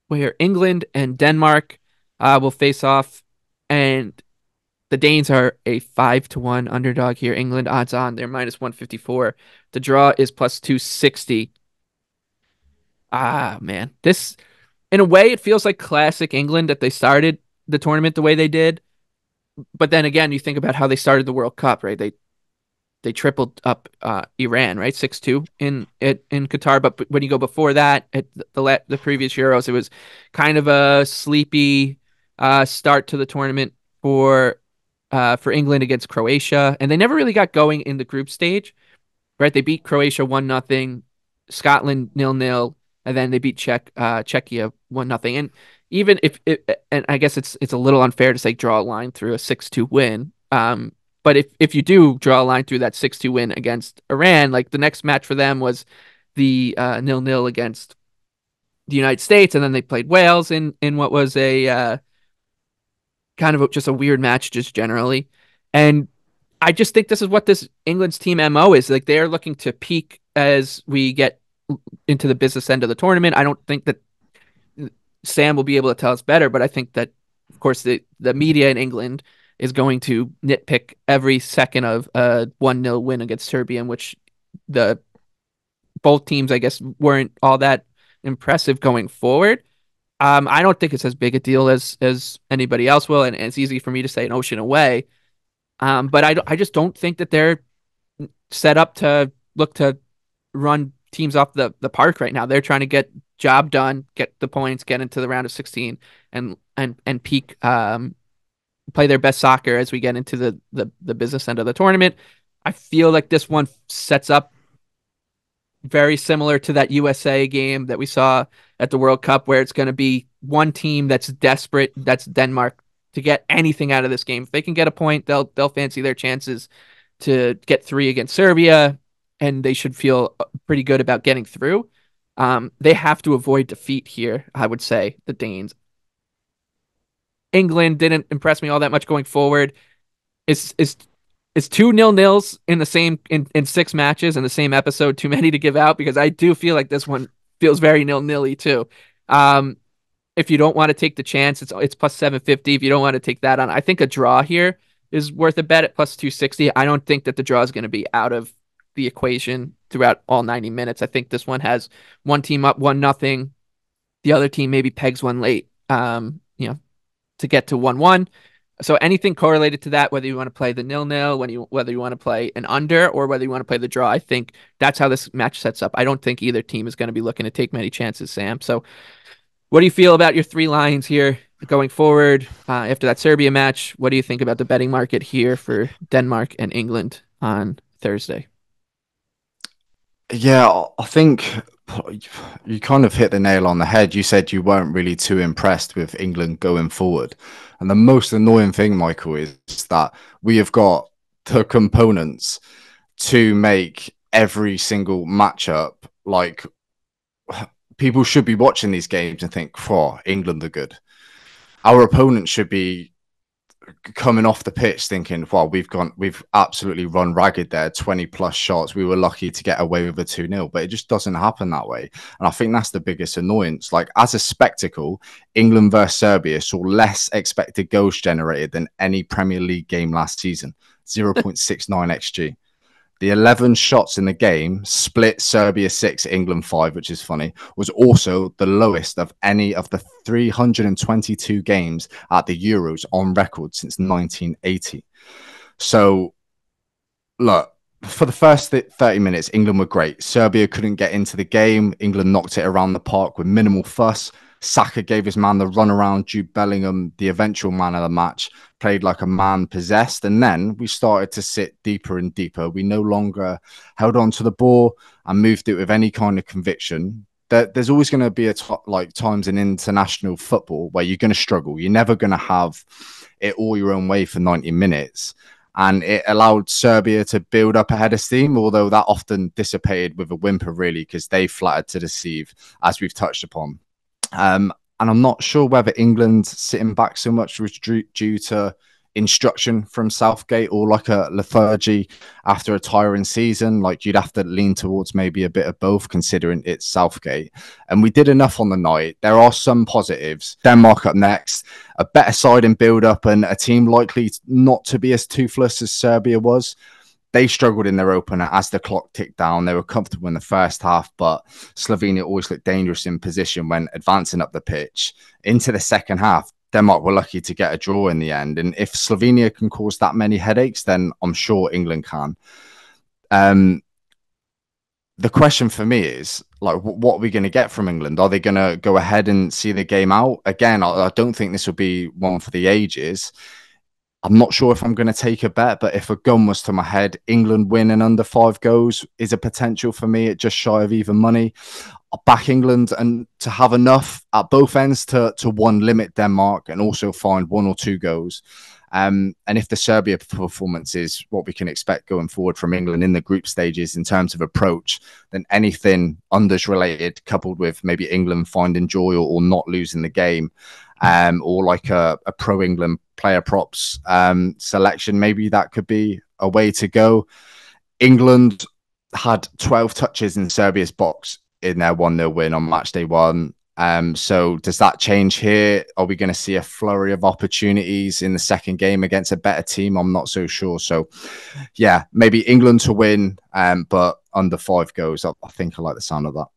where England and Denmark will face off, and the Danes are a 5-1 underdog here. England odds on, they're -154. The draw is +260. Ah, man. This, in a way, it feels like classic England that they started the tournament the way they did. But then again, you think about how they started the World Cup, right? They tripled up Iran, right? 6-2 in Qatar. But when you go before that, at the previous Euros, it was kind of a sleepy start to the tournament for England against Croatia, and they never really got going in the group stage, right? They beat Croatia 1-0, Scotland 0-0, and then they beat Czechia 1-0. And even if and I guess it's a little unfair to say draw a line through a 6-2 win. But if you do draw a line through that 6-2 win against Iran, like the next match for them was the 0-0 against the United States, and then they played Wales in what was a kind of just a weird match just generally. And I just think this is what this England's team MO is. Like they're looking to peak as we get into the business end of the tournament. I don't think that Sam will be able to tell us better, but I think that, of course, the media in England is going to nitpick every second of a 1-0 win against Serbia, in which both teams, I guess, weren't all that impressive going forward. I don't think it's as big a deal as anybody else will, and it's easy for me to say an ocean away. But I just don't think that they're set up to look to run teams off the park right now. They're trying to get job done, get the points, get into the round of 16, and peak, play their best soccer as we get into the business end of the tournament. I feel like this one sets up very similar to that USA game that we saw at the World Cup, where it's going to be one team that's desperate, that's Denmark, to get anything out of this game. If they can get a point, they'll fancy their chances to get 3 against Serbia, and they should feel pretty good about getting through. They have to avoid defeat here, I would say, the Danes. England didn't impress me all that much going forward. Is 2 0-0s in the same in 6 matches in the same episode too many to give out? Because I do feel like this one feels very 0-0-y too. If you don't want to take the chance, it's +750. If you don't want to take that on, I think a draw here is worth a bet at +260. I don't think that the draw is going to be out of the equation throughout all 90 minutes. I think this one has one team up 1-0. The other team maybe pegs one late, to get to 1-1. So anything correlated to that, whether you want to play the 0-0, whether you want to play an under, or whether you want to play the draw, I think that's how this match sets up. I don't think either team is going to be looking to take many chances, Sam. So what do you feel about your 3 lines here going forward after that Serbia match? What do you think about the betting market here for Denmark and England on Thursday? Yeah, I think you kind of hit the nail on the head. You said you weren't really too impressed with England going forward. And the most annoying thing, Michael, is that we have got the components to make every single matchup, like, people should be watching these games and think, "Oh, England are good." Our opponents should be coming off the pitch thinking, "Well, we've absolutely run ragged there, 20+ shots. We were lucky to get away with a 2-0." But it just doesn't happen that way. And I think that's the biggest annoyance. Like, as a spectacle, England versus Serbia saw less expected goals generated than any Premier League game last season, 0.69 XG. The 11 shots in the game, split Serbia 6, England 5, which is funny, was also the lowest of any of the 322 games at the Euros on record since 1980. So, look, for the first 30 minutes, England were great. Serbia couldn't get into the game. England knocked it around the park with minimal fuss. Saka gave his man the run around. Jude Bellingham, the eventual man of the match, played like a man possessed. And then we started to sit deeper and deeper. We no longer held on to the ball and moved it with any kind of conviction. There's always going to be times in international football where you're going to struggle. You're never going to have it all your own way for 90 minutes. And it allowed Serbia to build up a head of steam, although that often dissipated with a whimper, really, because they flattered to deceive, as we've touched upon. And I'm not sure whether England sitting back so much was due to instruction from Southgate or like a lethargy after a tiring season. Like, you'd have to lean towards maybe a bit of both, considering it's Southgate. And we did enough on the night. There are some positives. Denmark up next, a better side in build-up, and a team likely not to be as toothless as Serbia was. They struggled in their opener as the clock ticked down. They were comfortable in the first half, but Slovenia always looked dangerous in position when advancing up the pitch. Into the second half, Denmark were lucky to get a draw in the end. And if Slovenia can cause that many headaches, then I'm sure England can. The question for me is, like, what are we going to get from England? Are they going to go ahead and see the game out? Again, I don't think this will be one for the ages. I'm not sure if I'm going to take a bet, but if a gun was to my head, England winning under 5 goals is a potential for me at just shy of even money. I'll back England and to have enough at both ends to one, limit Denmark and also find 1 or 2 goals. And if the Serbia performance is what we can expect going forward from England in the group stages in terms of approach, then anything unders related, coupled with maybe England finding joy or not losing the game, or like a pro-England player props selection, maybe that could be a way to go. England had 12 touches in Serbia's box in their 1-0 win on match day 1. So does that change here? Are we going to see a flurry of opportunities in the second game against a better team? I'm not so sure. So yeah, maybe England to win, but under 5 goals. I think I like the sound of that.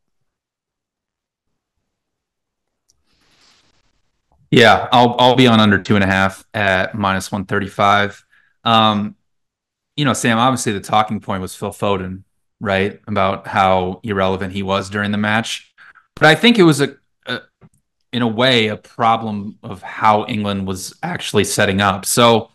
Yeah, I'll be on under 2.5 at -135. Sam, obviously the talking point was Phil Foden, right? About how irrelevant he was during the match. But I think it was in a way, a problem of how England was actually setting up. So,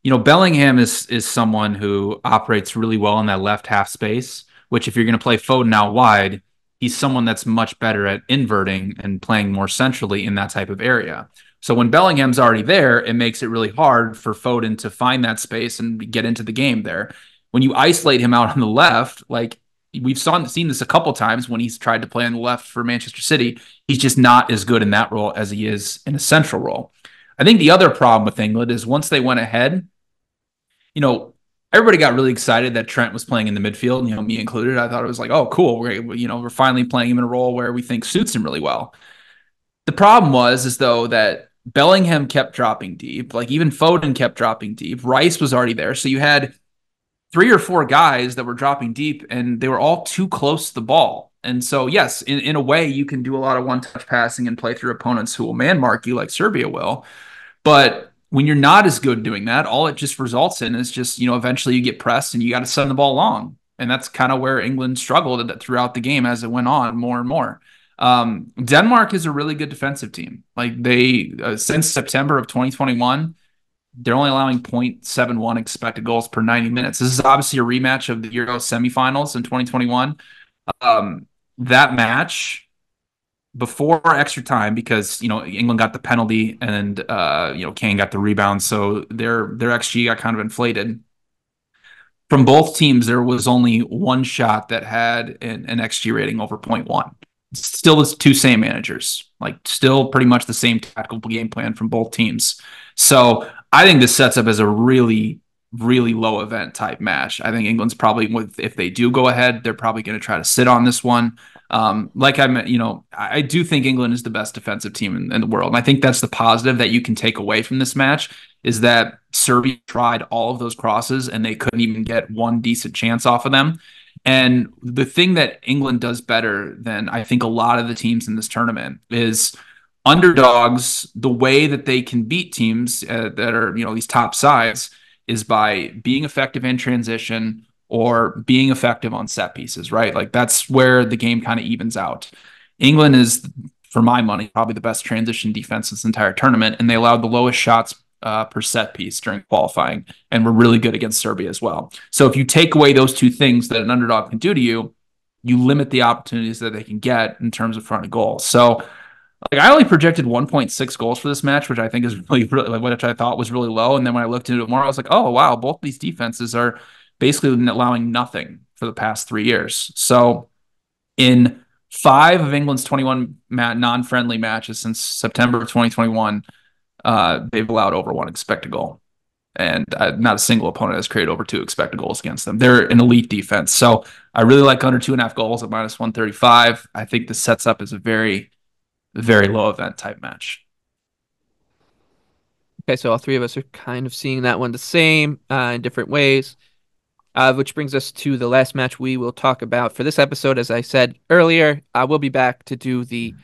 Bellingham is someone who operates really well in that left half space, which if you're going to play Foden out wide, he's someone that's much better at inverting and playing more centrally in that type of area. So when Bellingham's already there, it makes it really hard for Foden to find that space and get into the game there. When you isolate him out on the left, like we've seen this a couple times when he's tried to play on the left for Manchester City, he's just not as good in that role as he is in a central role. I think the other problem with England is once they went ahead, everybody got really excited that Trent was playing in the midfield, me included. I thought it was like, oh, cool. We're finally playing him in a role where we think suits him really well. The problem was though that Bellingham kept dropping deep. Like even Foden kept dropping deep. Rice was already there. So you had 3 or 4 guys that were dropping deep and they were all too close to the ball. And so, yes, in a way, you can do a lot of one-touch passing and play through opponents who will man-mark you like Serbia will. But when you're not as good doing that, all it just results in is just, eventually you get pressed and you got to send the ball long. And that's kind of where England struggled throughout the game as it went on more and more. Denmark is a really good defensive team. Like they, since September of 2021, they're only allowing 0.71 expected goals per 90 minutes. This is obviously a rematch of the Euro semifinals in 2021. That match before extra time, because England got the penalty and Kane got the rebound, so their XG got kind of inflated. From both teams, there was only one shot that had an XG rating over 0.1. Still the 2 same managers, like still pretty much the same tactical game plan from both teams. So I think this sets up as a really, really low event type match. I think England's probably, if they do go ahead, they're probably going to try to sit on this one. I do think England is the best defensive team in the world. And I think that's the positive that you can take away from this match is that Serbia tried all of those crosses and they couldn't even get one decent chance off of them. And the thing that England does better than I think a lot of the teams in this tournament is underdogs. The way that they can beat teams that are, these top sides is by being effective in transition or being effective on set pieces, right? Like that's where the game kind of evens out. England is, for my money, probably the best transition defense this entire tournament, and they allowed the lowest shots per set piece during qualifying, and were really good against Serbia as well. So if you take away those two things that an underdog can do to you, you limit the opportunities that they can get in terms of front of goal. So like I only projected 1.6 goals for this match, which I think is really what I thought was really low. And then when I looked into it more, I was like, oh, wow, both these defenses are basically allowing nothing for the past 3 years. So in 5 of England's 21 non-friendly matches since September of 2021, they've allowed over 1 expected goal. And not a single opponent has created over 2 expected goals against them. They're an elite defense. So I really like under 2.5 goals at minus 135. I think this sets up as a very, very low event type match. Okay, so all three of us are kind of seeing that one the same in different ways. Which brings us to the last match we will talk about for this episode. As I said earlier, we'll be back to do the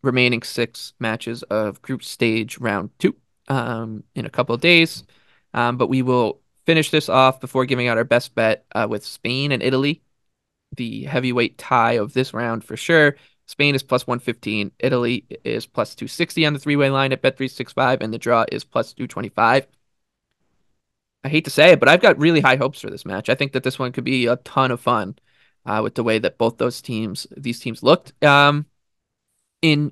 remaining 6 matches of group stage round 2 in a couple of days. But we will finish this off before giving out our best bet with Spain and Italy, the heavyweight tie of this round for sure. Spain is plus 115. Italy is plus 260 on the 3-way line at Bet365, and the draw is plus 225. I hate to say it, but I've got really high hopes for this match. I think that this one could be a ton of fun with the way that both these teams looked in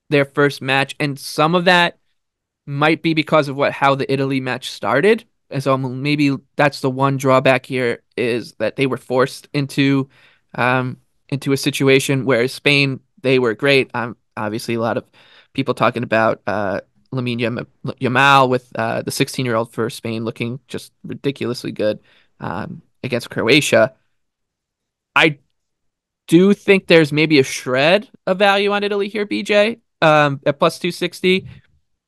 their first match, and some of that might be because of how the Italy match started. And so maybe that's the one drawback here is that they were forced into a situation where Spain, they were great. Obviously, a lot of people talking about Lamine Yamal with the 16-year-old for Spain looking just ridiculously good against Croatia. I do think there's maybe a shred of value on Italy here, BJ, at plus 260.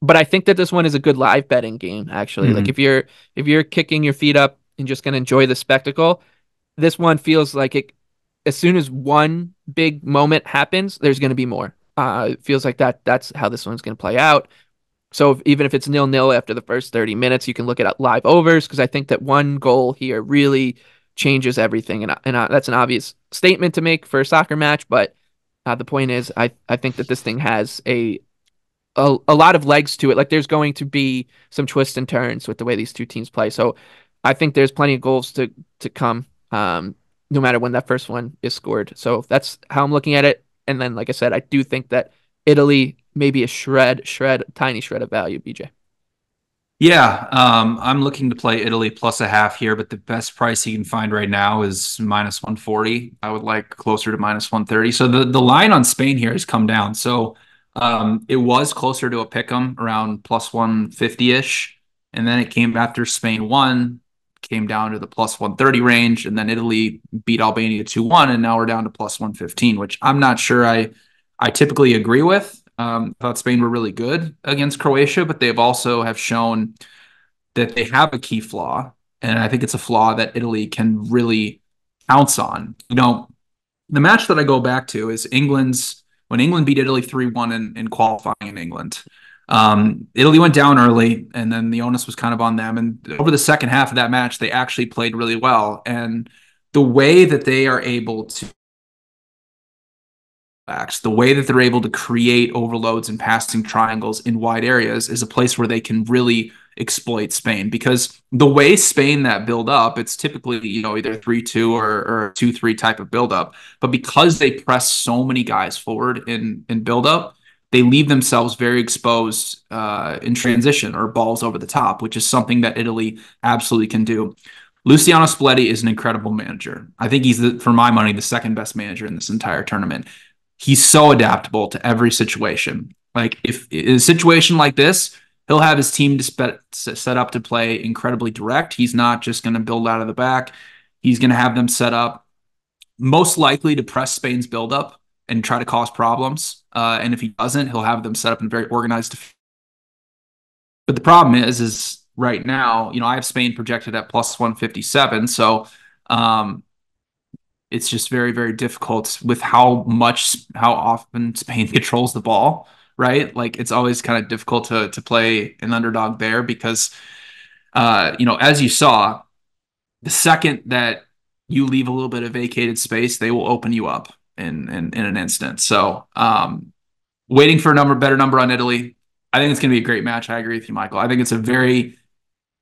But I think that this one is a good live betting game, actually. Mm-hmm. Like if you're kicking your feet up and just going to enjoy the spectacle, this one feels like it. As soon as one big moment happens, there's going to be more. It feels like that's how this one's going to play out. So even if it's 0-0 after the first 30 minutes, you can look at live overs, because I think that one goal here really changes everything. And that's an obvious statement to make for a soccer match, but the point is I think that this thing has a lot of legs to it. Like there's going to be some twists and turns with the way these two teams play. So I think there's plenty of goals to come, no matter when that first one is scored. So that's how I'm looking at it. And then, like I said, I do think that Italy maybe a tiny shred of value, BJ. Yeah, I'm looking to play Italy plus a half here, but the best price you can find right now is minus 140. I would like closer to minus 130. So the line on Spain here has come down. So it was closer to a pick'em around plus 150-ish. And then it came after Spain won, came down to the plus 130 range. And then Italy beat Albania 2-1. And now we're down to plus 115, which I'm not sure I typically agree with. I thought Spain were really good against Croatia, but they've also have shown that they have a key flaw. And I think it's a flaw that Italy can really pounce on. The match that I go back to is when England beat Italy 3-1 in qualifying in England. Italy went down early, and then the onus was kind of on them. And over the second half of that match, they actually played really well. And the way that they are able to the way that they're able to create overloads and passing triangles in wide areas is a place where they can really exploit Spain, because the way Spain that build up, it's typically, either 3-2 or 2-3 type of build up. But because they press so many guys forward in build up, they leave themselves very exposed in transition or balls over the top, which is something that Italy absolutely can do. Luciano Spalletti is an incredible manager. I think he's, for my money, the second best manager in this entire tournament. He's so adaptable to every situation. Like if in a situation like this, he'll have his team set up to play incredibly direct. He's not just going to build out of the back. He's going to have them set up most likely to press Spain's buildup and try to cause problems. And if he doesn't, he'll have them set up in very organized. But the problem is right now, I have Spain projected at plus 157. So it's just very, very difficult with how often Spain controls the ball, right? Like it's always kind of difficult to play an underdog there because, as you saw, the second that you leave a little bit of vacated space, they will open you up in an instant. So waiting for a better number on Italy. I think it's going to be a great match. I agree with you, Michael. I think it's a very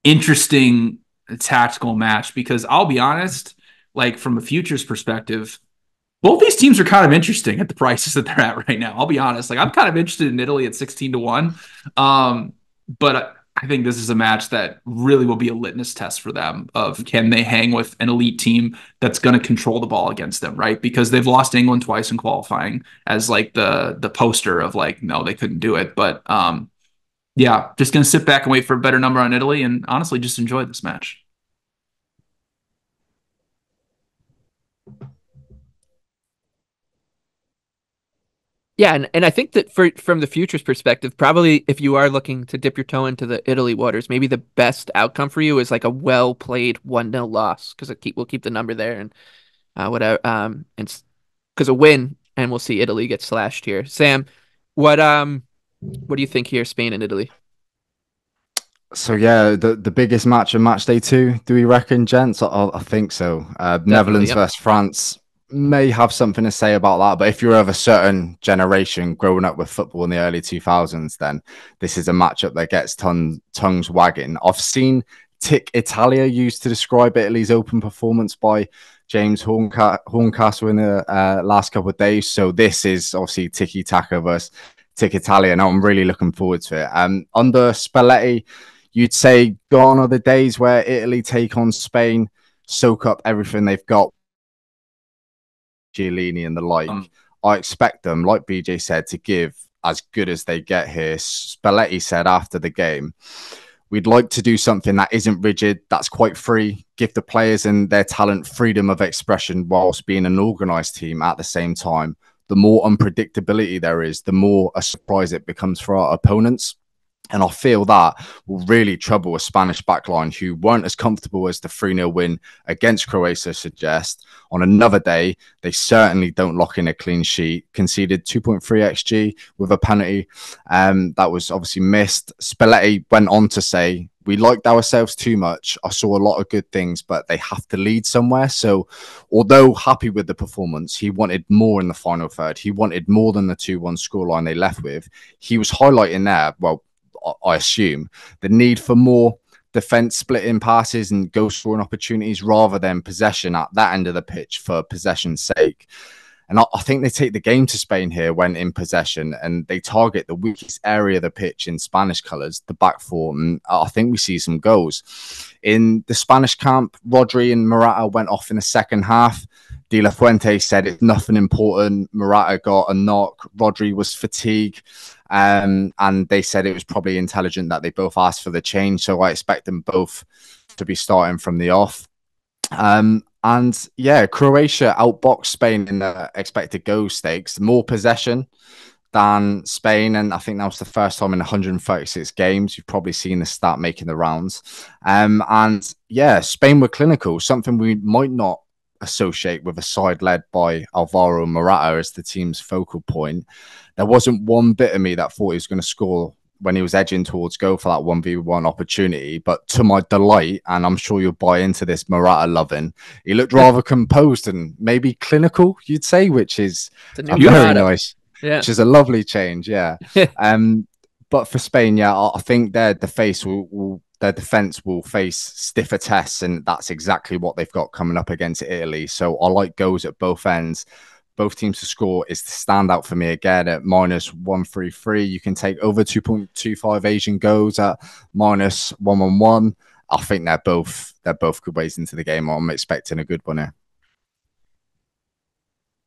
interesting tactical match because I'll be honest, like from a futures perspective, both these teams are kind of interesting at the prices that they're at right now. I'll be honest. Like I'm kind of interested in Italy at 16-1. But I think this is a match that really will be a litmus test for them of can they hang with an elite team that's going to control the ball against them, right? Because they've lost England twice in qualifying as like the poster of like, no, they couldn't do it. But yeah, just going to sit back and wait for a better number on Italy and honestly just enjoy this match. Yeah, and I think that from the futures perspective, probably if you are looking to dip your toe into the Italy waters, maybe the best outcome for you is like a well played 1-0 loss because we'll keep the number there and whatever and because a win and we'll see Italy get slashed here. Sam, what do you think here, Spain and Italy? So yeah, the biggest match of match day 2, do we reckon, gents? I think so. Netherlands versus France may have something to say about that, but if you're of a certain generation growing up with football in the early 2000s, then this is a matchup that gets tongues wagging. I've seen Tic Italia used to describe Italy's open performance by James Horncastle in the last couple of days. So this is obviously Tiki Taka versus Tic Italia. Now I'm really looking forward to it. Under Spalletti, you'd say gone are the days where Italy take on Spain, soak up everything they've got, Giannini and the like. I expect them, like BJ said, to give as good as they get here. Spalletti said after the game, we'd like to do something that isn't rigid, that's quite free, give the players and their talent freedom of expression whilst being an organised team at the same time. The more unpredictability there is, the more a surprise it becomes for our opponents. And I feel that will really trouble a Spanish backline who weren't as comfortable as the 3-0 win against Croatia suggests. On another day, they certainly don't lock in a clean sheet. Conceded 2.3 XG with a penalty that was obviously missed. Spalletti went on to say, we liked ourselves too much. I saw a lot of good things, but they have to lead somewhere. So although happy with the performance, he wanted more in the final third. He wanted more than the 2-1 scoreline they left with. He was highlighting there, well, I assume, the need for more defense splitting passes and goal scoring opportunities rather than possession at that end of the pitch for possession's sake. And I think they take the game to Spain here when in possession and they target the weakest area of the pitch in Spanish colours, the back four. And I think we see some goals. In the Spanish camp, Rodri and Morata went off in the second half. De La Fuente said it's nothing important. Morata got a knock. Rodri was fatigued. And they said it was probably intelligent that they both asked for the change. So I expect them both to be starting from the off. And yeah, Croatia outboxed Spain in the expected goal stakes. More possession than Spain. And I think that was the first time in 136 games. You've probably seen the stat making the rounds. And yeah, Spain were clinical, something we might not associate with a side led by Alvaro Morata as the team's focal point. There wasn't one bit of me that thought he was going to score when he was edging towards goal for that 1v1 opportunity. But to my delight, and I'm sure you'll buy into this Morata loving, he looked rather composed and maybe clinical, you'd say, which is very nice. Yeah. Which is a lovely change, yeah. But for Spain, yeah, I think their defense will face stiffer tests, and that's exactly what they've got coming up against Italy. So I like goals at both ends. Both teams to score is the standout for me again at -133. You can take over 2.25 Asian goals at -111. I think they're both good ways into the game. I'm expecting a good one here.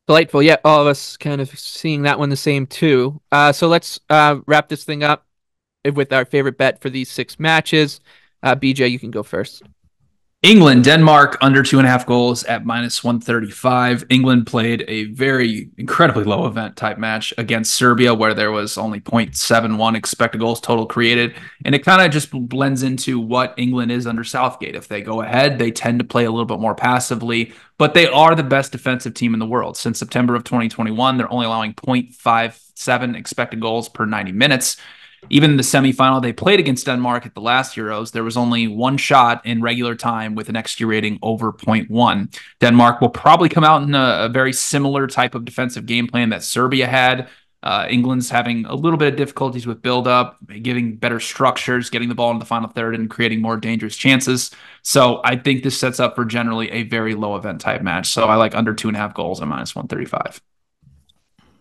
Delightful. Yeah, all of us kind of seeing that one the same too. So let's wrap this thing up with our favorite bet for these 6 matches. BJ, you can go first. England, Denmark, under 2.5 goals at -135. England played a very incredibly low event type match against Serbia, where there was only 0.71 expected goals total created. And it kind of just blends into what England is under Southgate. If they go ahead, they tend to play a little bit more passively, but they are the best defensive team in the world. Since September of 2021, they're only allowing 0.57 expected goals per 90 minutes. Even in the semifinal they played against Denmark at the last Euros, there was only one shot in regular time with an XG rating over 0.1. Denmark will probably come out in a very similar type of defensive game plan that Serbia had. England's having a little bit of difficulties with build-up, giving better structures, getting the ball into the final third, and creating more dangerous chances. So I think this sets up for generally a very low event type match. So I like under 2.5 goals at -135.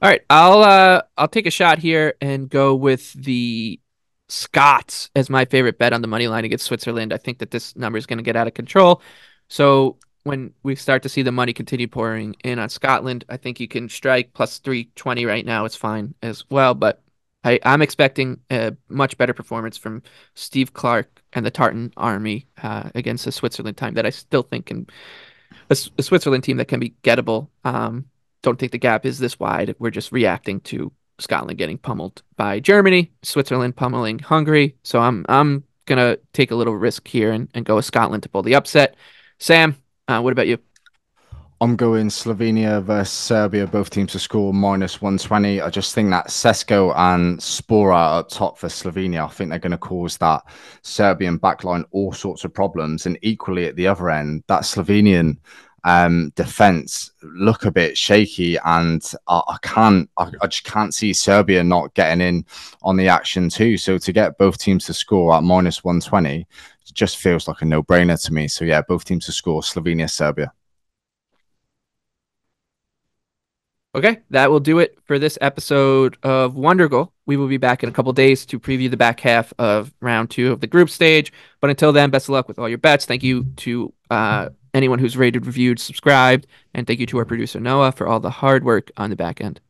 All right, I'll take a shot here and go with the Scots as my favorite bet on the money line against Switzerland. I think that this number is going to get out of control. So when we start to see the money continue pouring in on Scotland, I think you can strike plus 320 right now. It's fine as well, but I'm expecting a much better performance from Steve Clark and the Tartan Army against the Switzerland team that I still think can a Switzerland team that can be gettable. Don't think the gap is this wide. We're just reacting to Scotland getting pummeled by Germany, Switzerland pummeling Hungary. So I'm gonna take a little risk here and go with Scotland to pull the upset. Sam, what about you? I'm going Slovenia versus Serbia, both teams to score -120. I just think that Sesko and Spora up top for Slovenia, I think they're going to cause that Serbian backline all sorts of problems. And equally at the other end, that Slovenian defense look a bit shaky, and I just can't see Serbia not getting in on the action too. So to get both teams to score at -120 just feels like a no-brainer to me. So yeah, both teams to score, Slovenia, Serbia. Okay, that will do it for this episode of Wondergoal. We will be back in a couple days to preview the back half of round 2 of the group stage. But until then, best of luck with all your bets. Thank you to anyone who's rated, reviewed, subscribed, and thank you to our producer Noah for all the hard work on the back end.